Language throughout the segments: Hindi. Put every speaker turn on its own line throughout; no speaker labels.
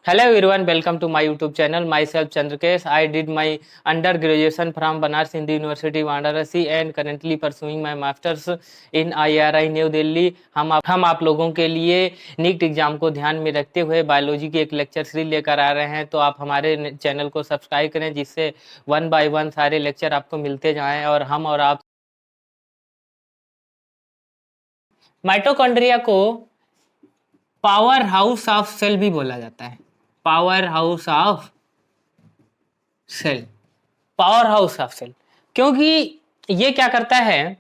Hello everyone, welcome to my YouTube channel. Myself Chandrakesh. I did my undergraduation from Banaras Hindu University, Varanasi, and currently pursuing my masters in IRI New Delhi. हम आप लोगों के लिए नीट एग्जाम को ध्यान में रखते हुए बायोलॉजी की एक लेक्चर सीरीज लेकर आ रहे हैं, तो आप हमारे चैनल को सब्सक्राइब करें जिससे 1 बाय 1 सारे लेक्चर आपको मिलते जाएं और हम और आप। माइटोकॉन्ड्रिया को पावर हाउस ऑफ सेल भी बोला जाता है। Power house of cell, power house of cell, क्योंकि ये क्या करता है,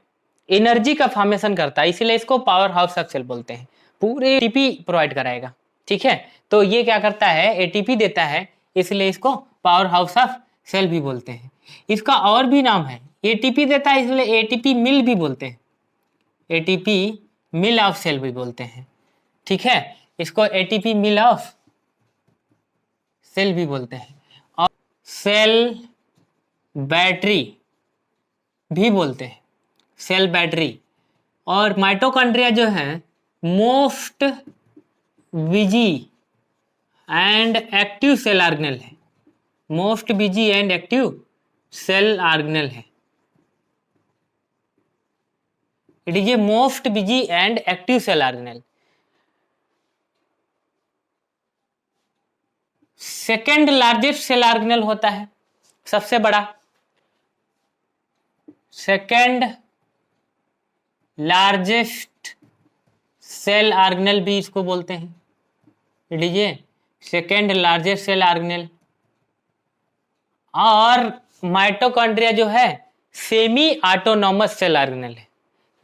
एनर्जी का फॉर्मेशन करता है, इसीलिए इसको पावर हाउस ऑफ सेल बोलते हैं। पूरे एटीपी प्रोवाइड कराएगा, ठीक है। तो ये क्या करता है, एटीपी देता है, इसलिए इसको पावर हाउस ऑफ सेल भी बोलते हैं। इसका और भी नाम है, एटीपी देता है इसलिए एटीपी मिल भी बोलते हैं, एटीपी मिल ऑफ सेल भी बोलते हैं, ठीक है। इसको एटीपी मिल ऑफ सेल भी बोलते हैं और सेल बैटरी भी बोलते हैं, सेल बैटरी। और माइटोकॉन्ड्रिया जो है most busy and active cell organelle है, most busy and active cell organelle है। It is a most busy and active cell organelle. Second largest cell organelle होता है, सबसे बड़ा, सेकेंड लार्जेस्ट सेल ऑर्गेनेल भी इसको बोलते हैं। लीजिए, सेकेंड लार्जेस्ट सेल ऑर्गेनेल। और माइटोकॉन्ड्रिया जो है सेमी ऑटोनॉमस सेल ऑर्गेनेल है,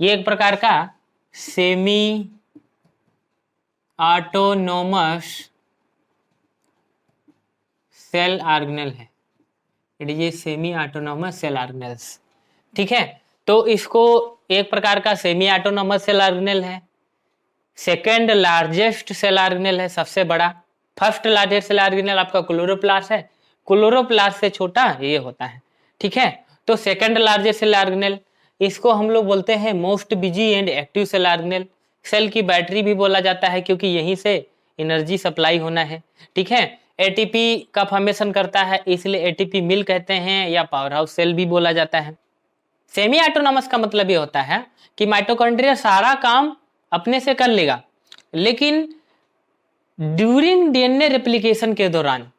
ये एक प्रकार का सेमी ऑटोनॉमस सेल ऑर्गेनेल है। It is a semi autonomous cell organelles, ठीक है। तो इसको एक प्रकार का सेमी ऑटोनॉमस सेल ऑर्गेनेल है, सेकेंड लार्जेस्ट सेल ऑर्गेनेल है, सबसे बड़ा। फर्स्ट लार्जेस्ट सेल ऑर्गेनेल आपका क्लोरोप्लास्ट है, क्लोरोप्लास्ट से छोटा ये होता है, ठीक है। तो सेकेंड लार्जेस्ट सेल ऑर्गेनेल, इसको हम लोग बोलते हैं most busy and active cell organelle. Cell की बैटरी भी बोला जाता है क्योंकि यहीं से एनर्जी सप्लाई होना है, ठीक है। एटीपी का फॉर्मेशन करता है इसलिए एटीपी मिल कहते हैं या पावर हाउस सेल भी बोला जाता है। सेमी ऑटोनॉमस का मतलब ये होता है कि माइटोकॉन्ड्रिया सारा काम अपने से कर लेगा, लेकिन ड्यूरिंग डीएनए रेप्लिकेशन के दौरान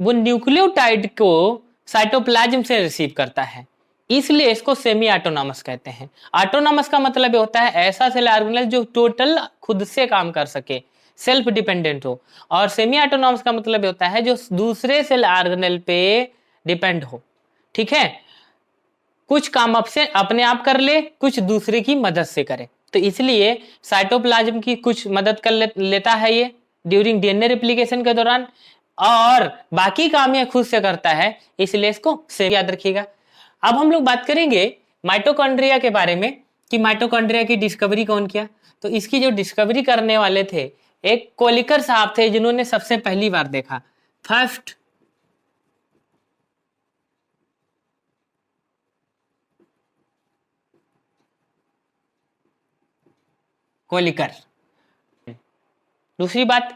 वो न्यूक्लियोटाइड को साइटोप्लाज्म से रिसीव करता है, इसलिए इसको सेमी ऑटोनॉमस कहते हैं। ऑटोनॉमस का मतलब ये होता है ऐसा सेल ऑर्गेनेल जो टोटल खुद से काम कर सके, सेल्फ डिपेंडेंट हो। और सेमी ऑटोनॉमस का मतलब ये होता है जो दूसरे सेल ऑर्गेनेल पे डिपेंड हो, ठीक है। कुछ काम आपसे अपने आप कर ले, कुछ दूसरे की मदद से करे। तो इसलिए साइटोप्लाज्म की कुछ मदद कर लेता है ये ड्यूरिंग डीएनए रेप्लिकेशन के दौरान, और बाकी काम ये खुद से करता है, इसलिए इसको से याद रखिएगा। अब हम लोग बात करेंगे माइटोकॉन्ड्रिया के बारे में कि माइटोकॉन्ड्रिया की डिस्कवरी कौन किया। तो इसकी जो डिस्कवरी करने वाले थे एक कोलिकर साहब थे, जिन्होंने सबसे पहली बार देखा, फर्स्ट कोलिकर। दूसरी बात,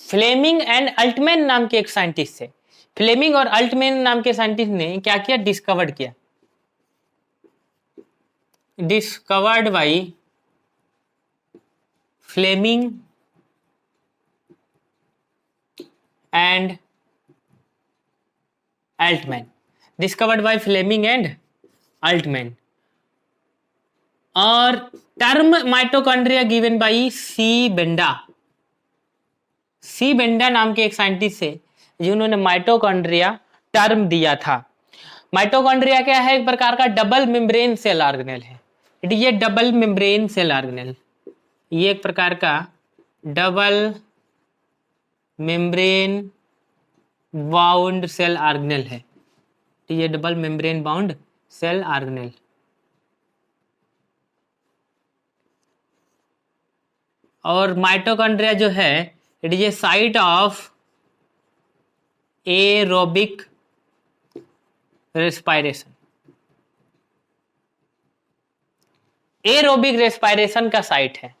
फ्लेमिंग एंड अल्टमैन नाम के एक साइंटिस्ट थे। फ्लेमिंग और अल्टमैन नाम के साइंटिस्ट ने क्या किया, डिस्कवर्ड किया, discovered by Fleming and Altmann, discovered by Fleming and Altmann. और term mitochondria given by C Benda, C Benda नाम के एक साइंटिस्ट थे जिन्होंने माइटोकॉन्ड्रिया टर्म दिया था। माइटोकॉन्ड्रिया क्या है, एक प्रकार का डबल मेम्ब्रेन सेल ऑर्गेनेल है। It is a double membrane cell organelle, ये एक प्रकार का double membrane bound cell organelle है, ये double membrane bound cell organelle. और माइटोकॉन्ड्रिया जो है it is a site of aerobic respiration, aerobic respiration का साइट है।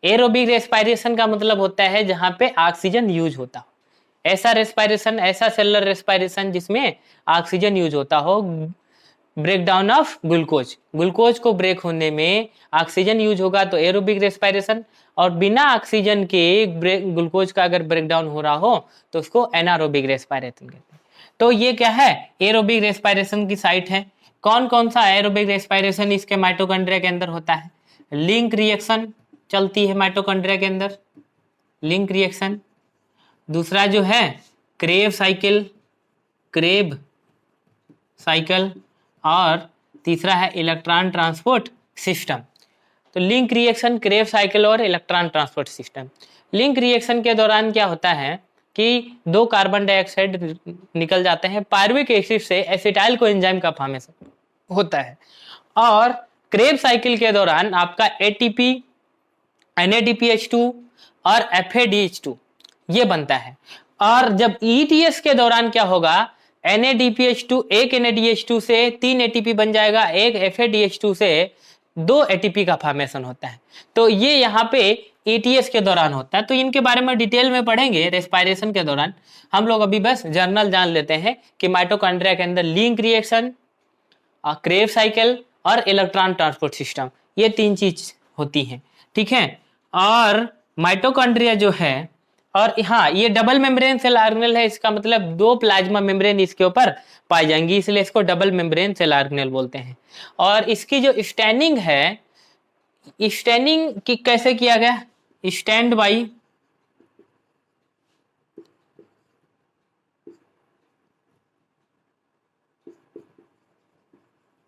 एरोबिक रेस्पिरेशन का मतलब होता है जहां पे ऑक्सीजन यूज होता हो, ऐसा रेस्पिरेशन, ऐसा सेलुलर रेस्पिरेशन जिसमें ऑक्सीजन यूज होता हो। Break down of glucose, glucose को ब्रेक होने में ऑक्सीजन यूज होगा तो एरोबिक रेस्पिरेशन, और बिना ऑक्सीजन के ग्लूकोज का अगर ब्रेक डाउन हो रहा हो तो उसको एनारोबिक रेस्पिरेशन कहते हैं। तो ये क्या है, एरोबिक रेस्पिरेशन की साइट है। कौन कौन सा एरोबिक रेस्पिरेशन इसके माइटोकॉन्ड्रिया के अंदर होता है? लिंक रिएक्शन चलती है माइटोकॉन्ड्रिया के अंदर, लिंक रिएक्शन। दूसरा जो है क्रेब साइकिल, क्रेब साइकिल। और तीसरा है इलेक्ट्रॉन ट्रांसपोर्ट सिस्टम। तो लिंक रिएक्शन, क्रेब साइकिल और electron transport system. Link reaction के दौरान क्या होता है कि 2 कार्बन डाइऑक्साइड निकल जाते हैं, पायरुविक एसिड से एसिटाइल कोएंजाइम का फॉर्मेशन होता है। और क्रेब साइकिल के दौरान आपका एटीपी, NADPH2 और FADH2 ये बनता है। और जब ETS के दौरान क्या होगा, NADPH2, एक NADH2 से 3 ATP बन जाएगा, एक FADH2 से 2 ATP का फॉर्मेशन होता है। तो ये यहाँ पे ETS के दौरान होता है। तो इनके बारे में डिटेल में पढ़ेंगे रेस्पिरेशन के दौरान। हम लोग अभी बस जर्नल जान लेते हैं कि माइटोकॉन्ड्रिया के अंदर लिंक रिएक्शन, क्रेब साइकिल और इलेक्ट्रॉन ट्रांसपोर्ट सिस्टम, ये 3 चीज होती हैं, ठीक है। और माइटोकॉन्ड्रिया जो है, और हाँ ये डबल मेम्ब्रेन सेल ऑर्गेनेल है, इसका मतलब 2 प्लाज्मा मेम्ब्रेन इसके ऊपर पाई जाएंगी, इसलिए इसको डबल मेम्ब्रेन सेल ऑर्गेनेल बोलते हैं। और इसकी जो स्टैंडिंग है, स्टैंडिंग की कैसे किया गया, stained by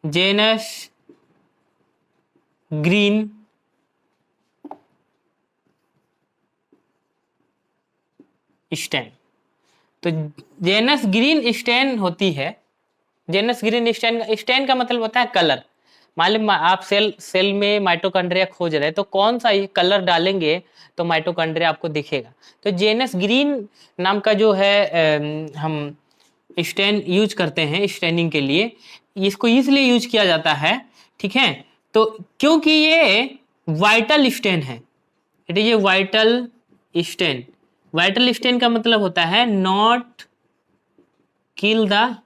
Janus green stain. तो जेनस ग्रीन स्टैंड होती है, जेनस ग्रीन स्टैंड, स्टैंड का मतलब होता है कलर। मान ली आप सेल में माइटोकॉन्ड्रिया खोज रहे हैं, तो कौन सा ये कलर डालेंगे तो माइटोकॉन्ड्रिया आपको दिखेगा। तो जेनस ग्रीन नाम का जो है हम स्टैंड यूज करते हैं स्टैंडिंग के लिए, इसको इसलिए यूज किया जाता है, ठीक है। तो क्योंकि ये वाइटल स्टैंड है, it is a vital stand. Vital stand का मतलब होता है नॉट किल द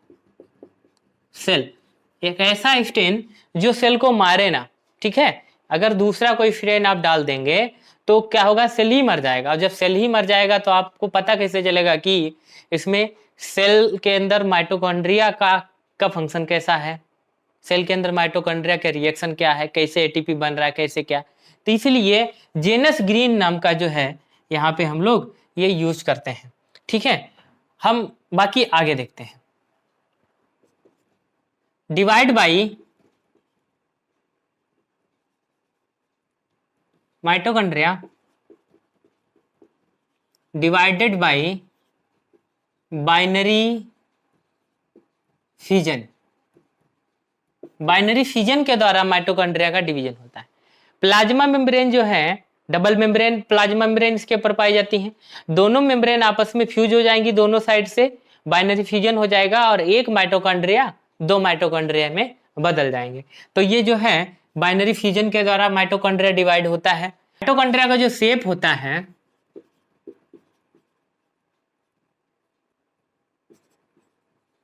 सेल, एक ऐसा स्टेन जो सेल को मारे ना, ठीक है। अगर दूसरा कोई स्टेन आप डाल देंगे तो क्या होगा, सेल ही मर जाएगा। और जब सेल ही मर जाएगा तो आपको पता कैसे चलेगा कि इसमें सेल के अंदर माइटोकॉन्ड्रिया का फंक्शन कैसा है, सेल के अंदर माइटोकॉन्ड्रिया का रिएक्शन क्या है, कैसे एटीपी बन रहा है, कैसे क्या। तो इसलिए जेनस ग्रीन नाम का जो है यहाँ पे हम लोग ये यूज करते हैं, ठीक है। हम बाकी आगे देखते हैं। Divide by mitochondria divided by binary fission. Binary fission के द्वारा माइटोकॉन्ड्रिया का डिवीजन होता है। प्लाज्मा मेम्ब्रेन जो है, डबल मेम्ब्रेन प्लाज्मा मेम्ब्रेन इसके ऊपर पाई जाती हैं। दोनों मेम्ब्रेन आपस में फ्यूज हो जाएंगी, दोनों साइड से बाइनरी फ्यूजन हो जाएगा और एक माइटोकॉन्ड्रिया 2 माइटोकॉन्ड्रिया में बदल जाएंगे। तो ये जो है बाइनरी फ्यूजन के द्वारा माइटोकॉन्ड्रिया डिवाइड होता है। माइटोकॉन्ड्रिया का जो शेप होता है,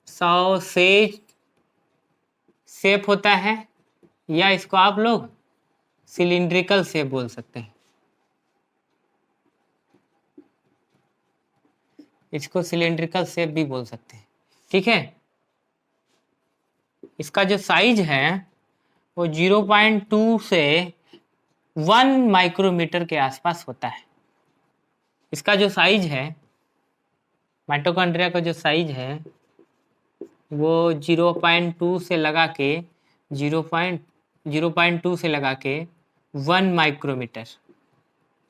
सॉसेज शेप होता है, या इसको आप लोग सिलिंड्रिकल शेप बोल सकते हैं। इसको सिलिंड्रिकल शेप भी बोल सकते हैं, ठीक है। इसका जो साइज है वो 0.2 से 1 माइक्रोमीटर के आसपास होता है। इसका जो साइज है, माइटोकॉन्ड्रिया का जो साइज है वो 0.2 से लगा के 0.2 से लगा के 1 माइक्रोमीटर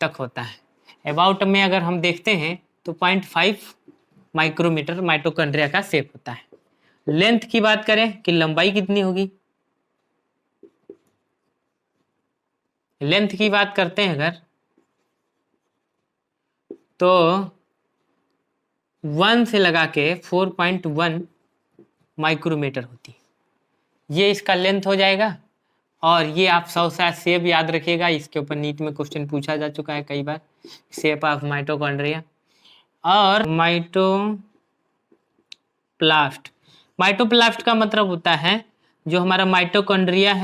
तक होता है। अबाउट में अगर हम देखते हैं तो 0.5 माइक्रोमीटर माइटोकॉन्ड्रिया का शेप होता है। लेंथ की बात करें कि लंबाई कितनी होगी, लेंथ की बात करते हैं अगर, तो 1 से लगा के 4.1 माइक्रोमीटर होती है, ये इसका लेंथ हो जाएगा। और ये आप शायद शेप याद रखिएगा, इसके ऊपर नीट में क्वेश्चन पूछा जा चुका है कई बार, शेप ऑफ माइटोकॉन्ड्रिया। और माइटोप्लास्ट, माइटोप्लास्ट का मतलब होता है जो हमारा माइटोकॉन्ड्रिया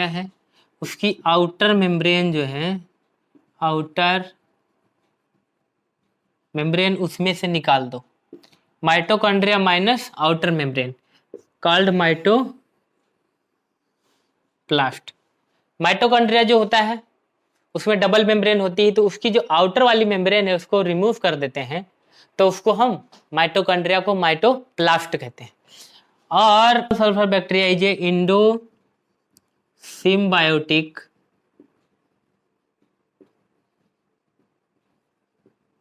है उसकी आउटर मेम्ब्रेन जो है, आउटर मेम्ब्रेन उसमें से निकाल दो। Mitochondria minus outer membrane called mitoplast. Mitochondria जो होता है उसमें डबल मेम्ब्रेन होती है, तो उसकी जो आउटर वाली मेम्ब्रेन है उसको रिमूव कर देते हैं, तो उसको हम माइटोकॉन्ड्रिया को माइटोप्लास्ट कहते हैं। और sulphur bacteria is a Indo symbiotic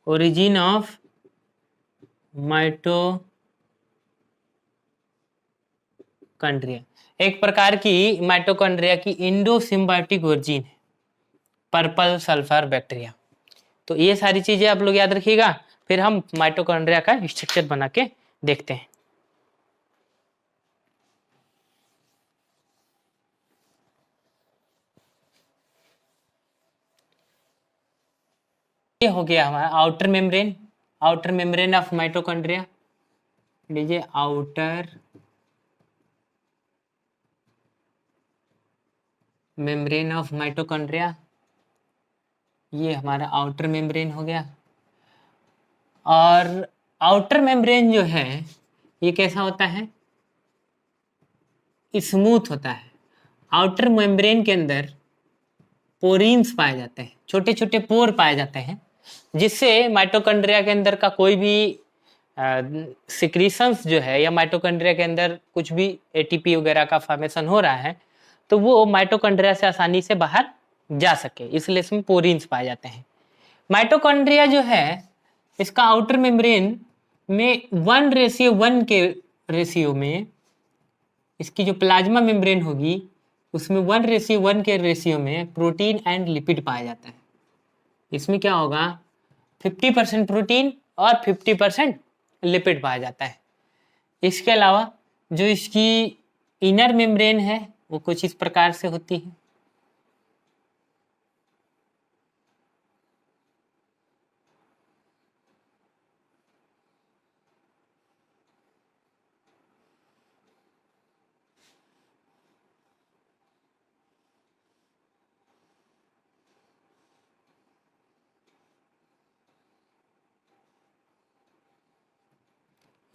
origin of mitochondria, एक प्रकार की माइटोकॉन्ड्रिया की इंडो सिम्बायोटिक ओरिजिन है पर्पल सल्फर बैक्टीरिया। तो ये सारी चीजें आप लोग याद रखिएगा, फिर हम माइटोकॉन्ड्रिया का स्ट्रक्चर बना के देखते हैं। ये हो गया हमारा आउटर मेम्ब्रेन ऑफ माइटोकॉन्ड्रिया, लीजिए आउटर मेम्ब्रेन ऑफ माइटोकॉन्ड्रिया, ये हमारा आउटर मेम्ब्रेन हो गया। और आउटर मेम्ब्रेन जो है ये कैसा होता है, स्मूथ होता है। आउटर मेम्ब्रेन के अंदर पोरीन्स पाए जाते हैं, छोटे छोटे पोर पाए जाते हैं, जिससे माइटोकॉन्ड्रिया के अंदर का कोई भी सिक्रीशंस जो है या माइटोकॉन्ड्रिया के अंदर कुछ भी एटीपी वगैरह का फॉर्मेशन हो रहा है तो वो माइटोकॉन्ड्रिया से आसानी से बाहर जा सके, इसलिए इसमें पोरीन्स पाए जाते हैं। माइटोकॉन्ड्रिया जो है इसका आउटर मेम्ब्रेन में 1:1 के रेशियो में, इसकी जो प्लाज्मा मेम्ब्रेन होगी उसमें 1:1 के रेशियो में प्रोटीन एंड लिपिड पाया जाता है। इसमें क्या होगा, 50% प्रोटीन और 50% लिपिड पाया जाता है। इसके अलावा जो इसकी इनर मेम्ब्रेन है वो कुछ इस प्रकार से होती है।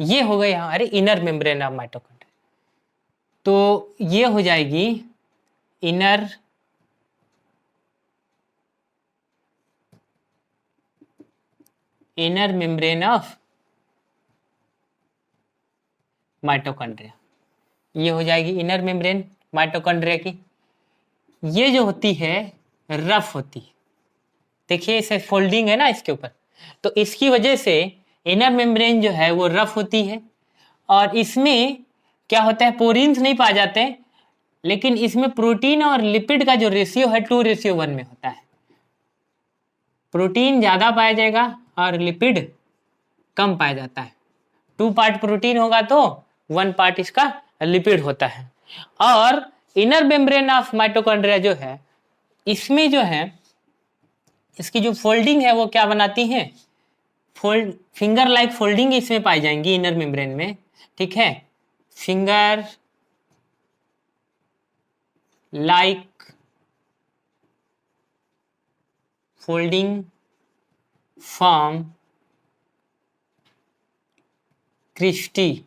ये हो गई हमारी इनर मेम्ब्रेन ऑफ माइटोकॉन्ड्रिया। तो ये हो जाएगी इनर मेम्ब्रेन ऑफ माइटोकॉन्ड्रिया, ये हो जाएगी इनर मेम्ब्रेन माइटोकॉन्ड्रिया की। ये जो होती है रफ होती है, देखिए इसे फोल्डिंग है ना इसके ऊपर, तो इसकी वजह से इनर मेम्ब्रेन जो है वो रफ होती है। और इसमें क्या होता है, पोरीन्स नहीं पाए जाते हैं, लेकिन इसमें प्रोटीन और लिपिड का जो रेशियो है 2:1 में होता है। प्रोटीन ज्यादा पाया जाएगा और लिपिड कम पाया जाता है। 2 पार्ट प्रोटीन होगा तो 1 पार्ट इसका लिपिड होता है। और इनर मेम्ब्रेन ऑफ माइटोकॉन्ड्रिया जो है इसमें जो है इसकी जो फोल्डिंग है वो क्या बनाती है, फिंगर लाइक फोल्डिंग इसमें पाई जाएंगी इनर मेम्ब्रेन में, ठीक है। Finger like folding form cristae,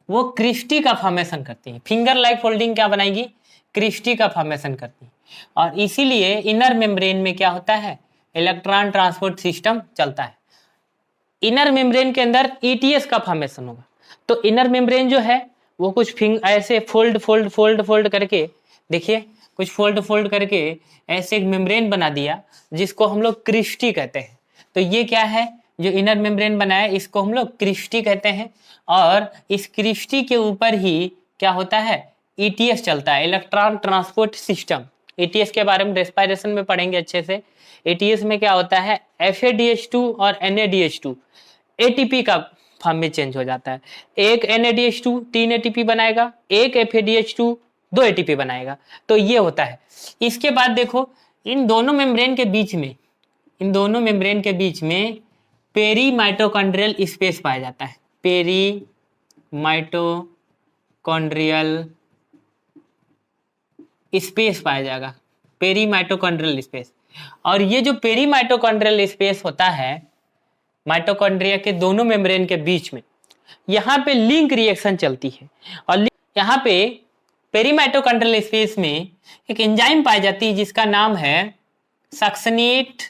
वो क्रिस्टी का फॉर्मेशन करती है। फिंगर लाइक फोल्डिंग क्या बनाएगी, क्रिस्टी का फॉर्मेशन करती है। और इसीलिए इनर मेम्ब्रेन में क्या होता है, इलेक्ट्रॉन ट्रांसपोर्ट सिस्टम चलता है। इनर मेम्ब्रेन के अंदर ईटीएस का फॉर्मेशन होगा। तो इनर मेम्ब्रेन जो है वो कुछ ऐसे फोल्ड करके, देखिए कुछ फोल्ड करके ऐसे एक मेम्ब्रेन बना दिया जिसको हम लोग क्रिस्टी कहते हैं। तो ये क्या है, जो इनर मेम्ब्रेन बनाया इसको हम लोग क्रिस्टी कहते हैं। और इस क्रिस्टी के ऊपर ही क्या होता है, ईटीएस चलता है, इलेक्ट्रॉन ट्रांसपोर्ट सिस्टम। ईटीएस के बारे में रेस्पिरेशन में पढ़ेंगे अच्छे से। एटीएस में क्या होता है, FADH2 और NADH2 एटीपी का फॉर्म में चेंज हो जाता है। एक NADH2 3 ATP बनाएगा, एक FADH2 2 ATP बनाएगा। तो ये होता है। इसके बाद देखो इन दोनों मेम्ब्रेन के बीच में पेरी माइटोकॉन्ड्रियल स्पेस पाया जाता है। पेरी माइटोकॉन्ड्रियल स्पेस पाया जाएगा, पेरी माइटोकॉन्ड्रियल स्पेस। और ये जो पेरी माइटोकॉन्ड्रियल स्पेस होता है माइटोकॉन्ड्रिया के दोनों मेम्ब्रेन के बीच में, यहाँ पे लिंक रिएक्शन चलती है। और यहाँ पे पेरी माइटोकॉन्ड्रियल स्पेस में एक एंजाइम पाई जाती है जिसका नाम है सक्सिनेट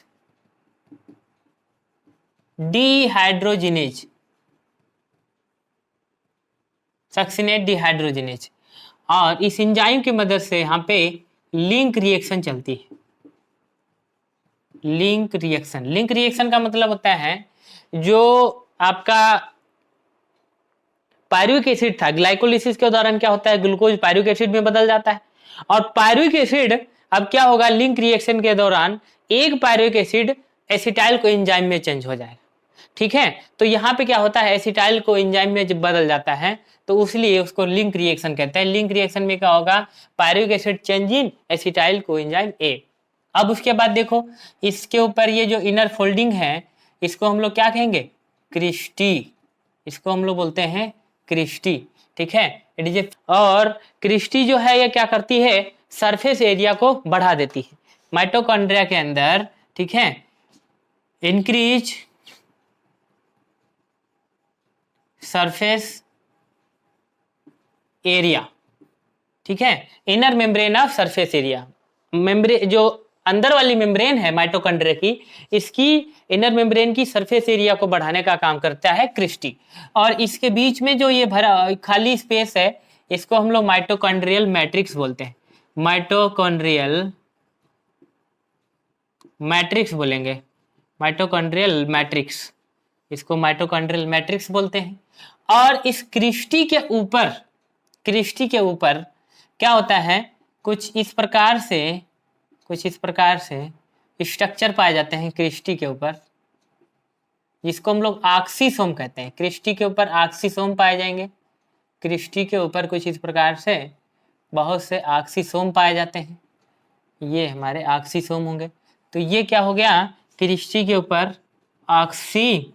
डिहाइड्रोजिनेज। Succinate dehydrogenase. और इस एंजाइम की मदद से यहाँ पे लिंक रिएक्शन चलती है। लिंक रिएक्शन का मतलब होता है जो आपका पायरुविक एसिड था, ग्लाइकोलिसिस के दौरान क्या होता है, ग्लूकोज पायरुविक एसिड में बदल जाता है। और पायरुविक एसिड अब क्या होगा, लिंक रिएक्शन के दौरान एक pyruvic acid acetyl co enzyme में चेंज हो जाएगा। ठीक है, तो यहाँ पे क्या होता है, एसिटाइल को एंजाइम में जब बदल जाता है तो उसलिए उसको लिंक रिएक्शन कहते हैं। लिंक रिएक्शन में क्या होगा, pyruvic acid change in acetyl co enzyme A. अब उसके बाद देखो इसके ऊपर ये जो इनर फोल्डिंग है इसको हम लोग क्या कहेंगे, क्रिस्टी। इसको हम लोग बोलते हैं क्रिस्टी। ठीक है, और क्रिस्टी जो है ये क्या करती है, सरफेस एरिया को बढ़ा देती है माइटोकॉन्ड्रिया के अंदर। ठीक है, इंक्रीज सरफेस एरिया। ठीक है, inner membrane of surface area. Membrane जो अंदर वाली मेम्ब्रेन है माइटोकॉन्ड्रिया की, इसकी इनर मेम्ब्रेन की सरफेस एरिया को बढ़ाने का काम करता है क्रिस्टी। और इसके बीच में जो ये भरा खाली स्पेस है इसको हम लोग माइटोकॉन्ड्रियल मैट्रिक्स बोलते हैं। माइटोकॉन्ड्रियल मैट्रिक्स बोलेंगे, माइटोकॉन्ड्रियल मैट्रिक्स, इसको माइटोकॉन्ड्रियल मैट्रिक्स बोलते हैं। और इस क्रिस्टी के ऊपर क्या होता है, कुछ इस प्रकार से स्ट्रक्चर पाए जाते हैं क्रिस्टी के ऊपर, जिसको हम लोग ऑक्सीसोम कहते हैं। क्रिस्टी के ऊपर ऑक्सीसोम पाए जाएंगे। क्रिस्टी के ऊपर कुछ इस प्रकार से बहुत से ऑक्सीसोम पाए जाते हैं, ये हमारे ऑक्सीसोम होंगे। तो ये क्या हो गया, क्रिस्टी के ऊपर ऑक्सीसोम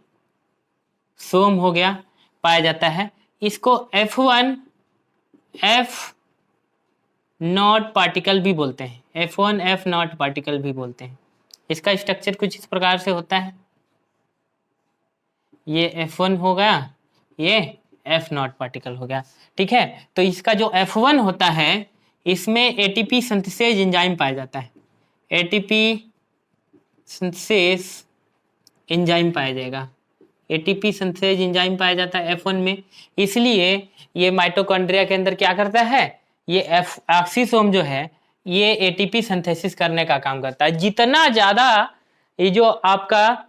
हो गया, पाया जाता है। इसको F1 F0 पार्टिकल भी बोलते हैं, F1 F0 पार्टिकल भी बोलते हैं। इसका स्ट्रक्चर कुछ इस प्रकार से होता है, ये F1 हो गया, ये F0 पार्टिकल हो गया। ठीक है, तो इसका जो F1 होता है इसमें ATP सिंथेसिस एंजाइम पाया जाता है। ATP सिंथेसिस एंजाइम पाया जाएगा, ATP सिंथेसिस एंजाइम पाया जाता है F1 में। इसलिए ये माइटोकॉन्ड्रिया के अंदर क्या करता है, ये ऑक्सीसोम जो है ये ATP सिंथेसिस करने का काम करता है। जितना ज्यादा ये जो आपका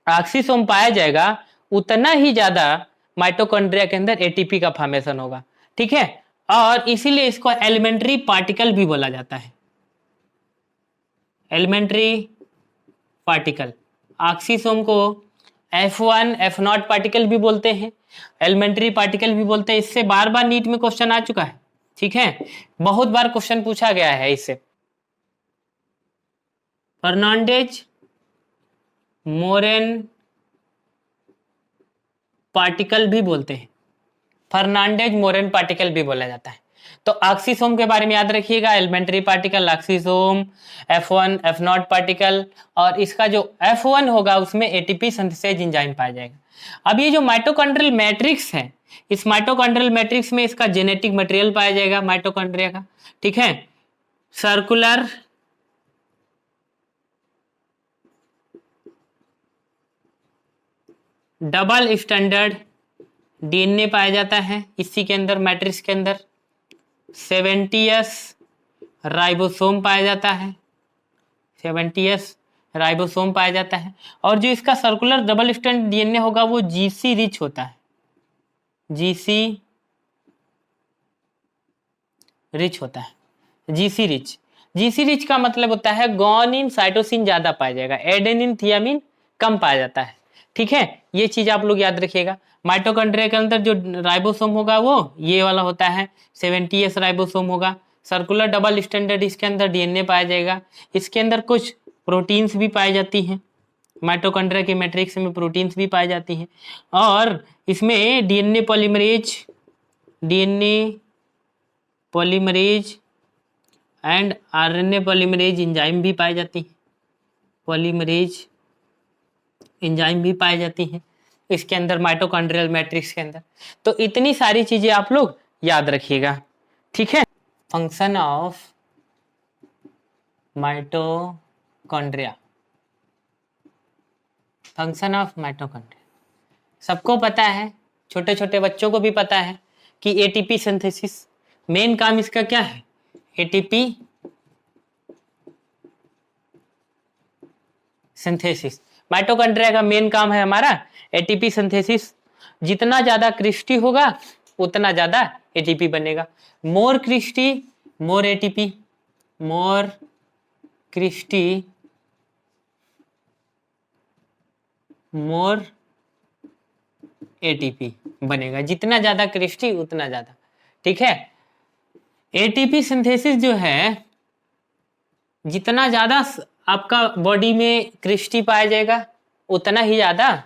ऑक्सीसोम पाया जाएगा उतना ही ज्यादा माइटोकॉन्ड्रिया के अंदर ATP का फॉर्मेशन होगा। ठीक है, और इसीलिए इसको एलिमेंट्री पार्टिकल भी बोला जाता है। एलिमेंट्री पार्टिकल, ऑक्सीसोम को F1 F0 पार्टिकल भी बोलते हैं, एलिमेंट्री पार्टिकल भी बोलते हैं। इससे बार बार नीट में क्वेश्चन आ चुका है। ठीक है, बहुत बार क्वेश्चन पूछा गया है इससे। फर्नांडेज मोरेन पार्टिकल भी बोलते हैं, फर्नांडेज मोरेन पार्टिकल भी बोला जाता है। तो ऑक्सीसोम के बारे में याद रखिएगा, elementary particle oxysome, F1 F0 particle, और इसका जो F1 होगा उसमें ATP सिंथेसिस एंजाइम पाया जाएगा। अब ये जो माइटोकॉन्ड्रियल मैट्रिक्स है, इस माइटोकॉन्ड्रियल मैट्रिक्स में इसका जेनेटिक मटेरियल पाया जाएगा माइटोकॉन्ड्रिया का। ठीक है, सर्कुलर डबल स्टैंडर्ड DNA पाया जाता है इसी के अंदर, मैट्रिक्स के अंदर। 70S राइबोसोम पाया जाता है, 70S राइबोसोम पाया जाता है। और जो इसका सर्कुलर डबल स्टैंड DNA होगा वो GC रिच होता है, GC रिच होता है, GC रिच। GC रिच का मतलब होता है गुआनिन साइटोसिन ज्यादा पाया जाएगा, एडेनिन थियामिन कम पाया जाता है। ठीक है, ये चीज आप लोग याद रखिएगा। माइटोकॉन्ड्रिया के अंदर जो राइबोसोम होगा वो ये वाला होता है, 70s राइबोसोम होगा। सर्कुलर डबल स्टैंडर्ड इसके अंदर डीएनए पाया जाएगा। इसके अंदर कुछ प्रोटीन्स भी पाई जाती हैं, माइटोकॉन्ड्रिया के मैट्रिक्स में प्रोटीन्स भी पाई जाती हैं। और इसमें DNA polymerase and RNA polymerase enzyme भी पाई जाती हैं, पॉलीमरेज एंजाइम भी पाई जाती हैं इसके अंदर, माइटोकॉन्ड्रियल मैट्रिक्स के अंदर। तो इतनी सारी चीजें आप लोग याद रखिएगा, ठीक है। Function of mitochondria, function of mitochondria सबको पता है, छोटे छोटे बच्चों को भी पता है कि एटीपी सिंथेसिस, मेन काम इसका क्या है, एटीपी सिंथेसिस। माइटोकॉन्ड्रिया का मेन काम है हमारा एटीपी सिंथेसिस। जितना ज्यादा क्रिस्टी होगा उतना ज्यादा एटीपी बनेगा। मोर क्रिस्टी मोर एटीपी, मोर क्रिस्टी मोर एटीपी बनेगा, जितना ज्यादा क्रिस्टी उतना ज्यादा, ठीक है। एटीपी सिंथेसिस जो है, जितना ज्यादा आपका बॉडी में क्रिस्टी पाया जाएगा उतना ही ज्यादा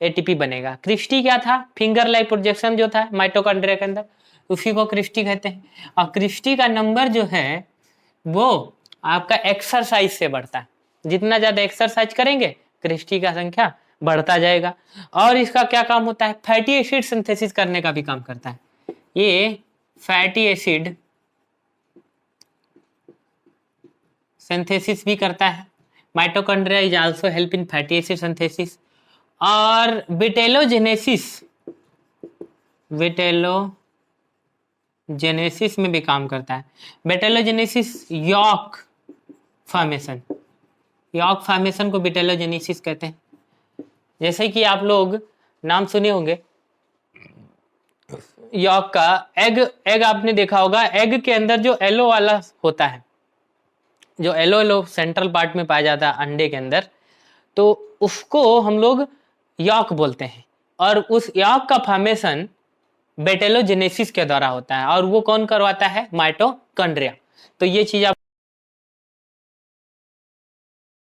एटीपी बनेगा। क्रिस्टी क्या था, फिंगर लाइक प्रोजेक्शन जो था माइटोकॉन्ड्रिया के अंदर, उसी को क्रिस्टी कहते हैं। और क्रिस्टी का नंबर जो है वो आपका एक्सरसाइज से बढ़ता है, जितना ज्यादा एक्सरसाइज करेंगे क्रिस्टी का संख्या बढ़ता जाएगा। और इसका क्या काम होता है, फैटी एसिड सिंथेसिस करने का भी काम करता है। ये फैटी एसिड सिंथेसिस भी करता है। Mitochondria is also help in fatty acid synthesis. और विटेलोजेनेसिस में भी काम करता है। विटेलोजेनेसिस यॉक फॉर्मेशन को विटेलोजेनेसिस कहते हैं। जैसे कि आप लोग नाम सुने होंगे यॉक का, एग आपने देखा होगा, एग के अंदर जो येलो वाला होता है, जो येलो सेंट्रल पार्ट में पाया जाता है अंडे के अंदर, तो उसको हम लोग यॉक बोलते हैं। और उस यॉक का फॉर्मेशन विटेलोजेनेसिस के द्वारा होता है, और वो कौन करवाता है, माइटोकॉन्ड्रिया। तो ये चीज आप